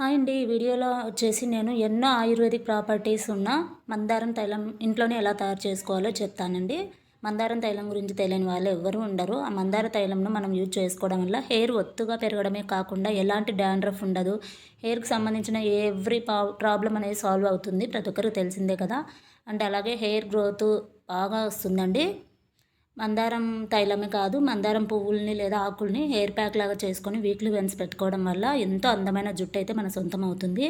Hi అండి. ఈ వీడియోలో వచ్చేసి నేను ఎన్నో ఆయుర్వేదిక్ ప్రాపర్టీస్ ఉన్న మందారం తైలం ఇంట్లోనే ఎలా తయారు చేసుకోవాలో చెప్తానండి. మందారం తైలం గురించి తెలియని వాళ్ళు ఎవ్వరూ ఉండరు. ఆ మందార తైలంను మనం యూజ్ చేసుకోవడం వల్ల హెయిర్ ఒత్తుగా పెరగడమే కాకుండా ఎలాంటి డాండ్రఫ్ ఉండదు. హెయిర్కి సంబంధించిన ఎవ్రీ ప్రాబ్లం అనేది సాల్వ్ అవుతుంది. ప్రతి ఒక్కరికి తెలిసిందే కదా. అండ్ అలాగే హెయిర్ గ్రోత్ బాగా వస్తుందండి. మందారం తైలమే కాదు, మందారం పువ్వుల్ని లేదా ఆకుల్ని హెయిర్ ప్యాక్ లాగా చేసుకొని వీక్లీ వన్స్ పెట్టుకోవడం వల్ల ఎంతో అందమైన జుట్టు అయితే మన సొంతం అవుతుంది.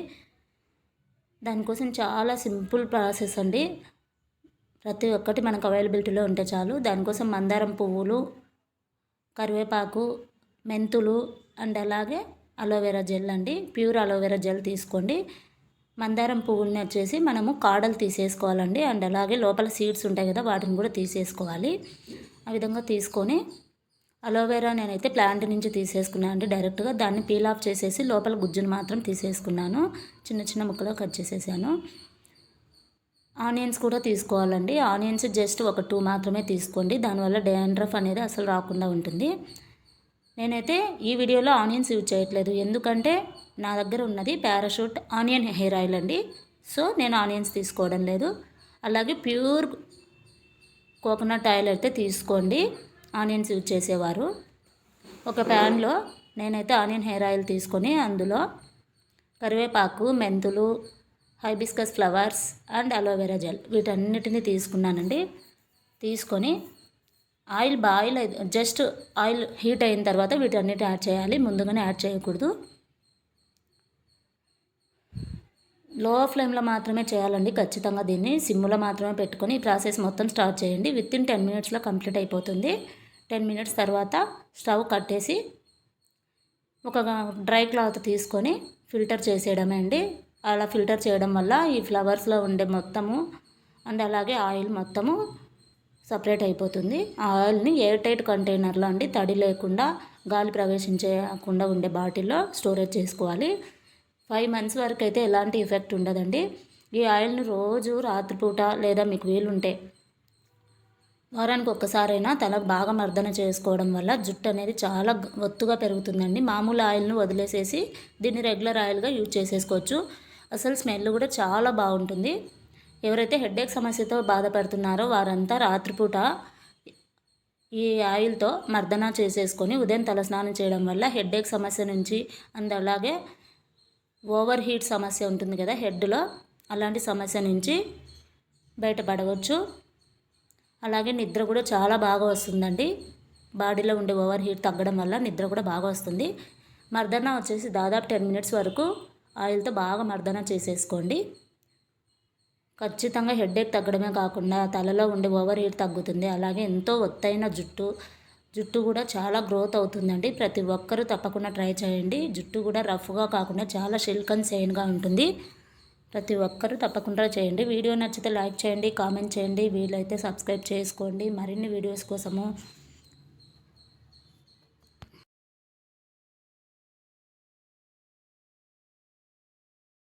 దానికోసం చాలా సింపుల్ ప్రాసెస్ అండి. ప్రతి ఒక్కటి మనకు అవైలబిలిటీలో ఉంటే చాలు. దానికోసం మందారం పువ్వులు, కరివేపాకు, మెంతులు అండ్ అలాగే అలోవెరా జెల్ అండి. ప్యూర్ అలోవెరా జెల్ తీసుకోండి. మందారం పువ్వుల్ని వచ్చేసి మనము కాడలు తీసేసుకోవాలండి. అండ్ అలాగే లోపల సీడ్స్ ఉంటాయి కదా, వాటిని కూడా తీసేసుకోవాలి. ఆ విధంగా తీసుకొని అలోవెరా నేనైతే ప్లాంట్ నుంచి తీసేసుకున్నాను అండి. డైరెక్ట్గా దాన్ని పీల్ ఆఫ్ చేసేసి లోపల గుజ్జును మాత్రం తీసేసుకున్నాను. చిన్న చిన్న ముక్కలు కట్ చేసేసాను. ఆనియన్స్ కూడా తీసుకోవాలండి. ఆనియన్స్ జస్ట్ ఒక 2 మాత్రమే తీసుకోండి. దానివల్ల డాండ్రఫ్ అనేది అసలు రాకుండా ఉంటుంది. నేనైతే ఈ వీడియోలో ఆనియన్స్ యూజ్ చేయట్లేదు, ఎందుకంటే నా దగ్గర ఉన్నది పారాషూట్ ఆనియన్ హెయిర్ ఆయిల్ అండి. సో నేను ఆనియన్స్ తీసుకోవడం లేదు. అలాగే ప్యూర్ కోకోనట్ ఆయిల్ అయితే తీసుకోండి ఆనియన్స్ యూజ్ చేసేవారు. ఒక ప్యాన్లో నేనైతే ఆనియన్ హెయిర్ ఆయిల్ తీసుకొని అందులో కరివేపాకు, మెంతులు, hibiscus flowers and aloe vera gel వీటన్నిటిని తీసుకున్నానండి. తీసుకొని oil boil just oil heat అయిన తర్వాత వీటన్నిటి యాడ్ చేయాలి. ముందుగానే యాడ్ చేయకూడదు. లో ఫ్లేమ్లో మాత్రమే చేయాలండి ఖచ్చితంగా. దీన్ని సిమ్లో మాత్రమే పెట్టుకొని ఈ ప్రాసెస్ మొత్తం స్టార్ట్ చేయండి. వితిన్ 10 మినిట్స్లో కంప్లీట్ అయిపోతుంది. 10 మినిట్స్ తర్వాత స్టవ్ కట్టేసి ఒక డ్రై క్లాత్ తీసుకొని ఫిల్టర్ చేసేయడమే అండి. అలా ఫిల్టర్ చేయడం వల్ల ఈ ఫ్లవర్స్లో ఉండే మొత్తము అండ్ అలాగే ఆయిల్ మొత్తము సపరేట్ అయిపోతుంది. ఆ ఆయిల్ని ఎయిర్ టైట్ కంటైనర్లో అండి, తడి లేకుండా గాలి ప్రవేశించకుండా ఉండే బాటిల్లో స్టోరేజ్ చేసుకోవాలి. 5 మంత్స్ వరకు అయితే ఎలాంటి ఎఫెక్ట్ ఉండదండి. ఈ ఆయిల్ని రోజు రాత్రిపూట లేదా మీకు వీలుంటే వారానికి ఒక్కసారైనా తలకు బాగా మర్దన చేసుకోవడం వల్ల జుట్టు అనేది చాలా ఒత్తుగా పెరుగుతుందండి. మామూలు ఆయిల్ను వదిలేసేసి దీన్ని రెగ్యులర్ ఆయిల్గా యూజ్ చేసేసుకోవచ్చు. అసలు స్మెల్ కూడా చాలా బాగుంటుంది. ఎవరైతే హెడేక్ సమస్యతో బాధపడుతున్నారో వారంతా రాత్రిపూట ఈ ఆయిల్తో మర్దన చేసేసుకొని ఉదయం తలస్నానం చేయడం వల్ల హెడేక్ సమస్య నుంచి అండ్ అలాగే ఓవర్ హీట్ సమస్య ఉంటుంది కదా హెడ్లో, అలాంటి సమస్య నుంచి బయటపడవచ్చు. అలాగే నిద్ర కూడా చాలా బాగా వస్తుందండి. బాడీలో ఉండే ఓవర్ హీట్ తగ్గడం వల్ల నిద్ర కూడా బాగా వస్తుంది. మర్దన వచ్చేసి దాదాపు 10 మినిట్స్ వరకు ఆయిల్తో బాగా మర్దన చేసేసుకోండి. ఖచ్చితంగా హెడేక్ తగ్గడమే కాకుండా తలలో ఉండే ఓవర్ హీట్ తగ్గుతుంది. అలాగే ఎంతో ఒత్తైన జుట్టు కూడా చాలా గ్రోత్ అవుతుందండి. ప్రతి ఒక్కరూ తప్పకుండా ట్రై చేయండి. జుట్టు కూడా రఫ్గా కాకుండా చాలా సిల్క్ అండ్ షైన్గా ఉంటుంది. ప్రతి ఒక్కరూ తప్పకుండా చేయండి. వీడియో నచ్చితే లైక్ చేయండి, కామెంట్ చేయండి, వీలైతే సబ్స్క్రైబ్ చేసుకోండి. మరిన్ని వీడియోస్ కోసము